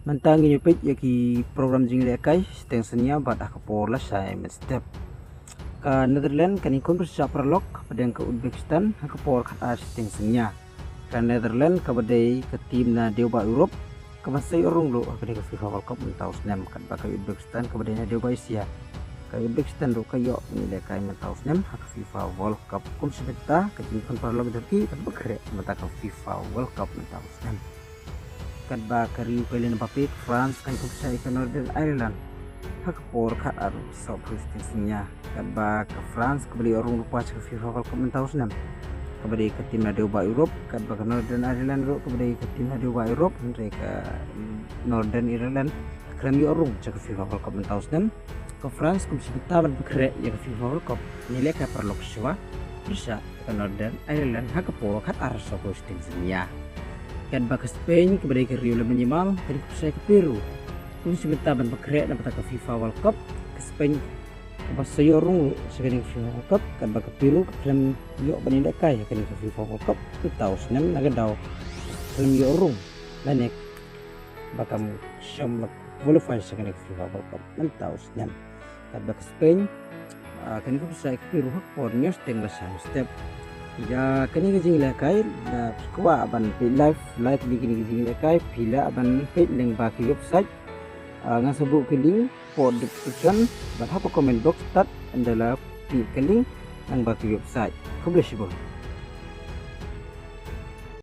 Mentang ini page yaki program jing lekai extensionnya buat aku pola saya step ke Netherlands kan ikon bersama perlok pada yang ke Uzbekistan aku pola kat extensionnya ke Netherlands ke badai ke tim na Dewa Europe ke masai orang lo ke FIFA World Cup mentau senam kan pakai Uzbekistan ke badai na Dewa Asia ke Uzbekistan lo kayo ni lekai mentau senam ke FIFA World Cup kum sebeta ke ikon perlok dari kan bergerak mentang ke FIFA World Cup mentau senam kan ba kari pelen Mbappe France kan kupsai ke Northern Ireland hak por kat aru so prestasinya kan ba ke France kembali orang lupa ke FIFA World Cup mentau senam kembali ke tim Dewa Europe kan ba ke Northern Ireland ro kembali ke tim Dewa Europe ke Northern Ireland kami orang ke FIFA World Cup mentau senam ke France kum sebetaban bergerak ya ke FIFA World Cup nilai ke perlok swa bisa ke Northern Ireland hak por kat aru so prestasinya kan ba ke Spain kepada ke Rio Menyimal dari saya ke Peru pun sebentar ban bergerak dapat ke FIFA World Cup ke Spain ke Barcelona sekarang FIFA World Cup kan ba ke Peru ke film yo banindak kai kan ke FIFA World Cup tu tahu senam naga daw film yo rung lanek bakam syam qualify sekarang ke FIFA World Cup nan tahu senam kan ba ke Spain kan ke saya ke Peru hak pornya setengah step ya kini gijing lekai na kuwa aban live di kini gijing lekai pila aban link baki website ngan sebut ke link for description bat apa comment box tat adalah link nang baki website publishable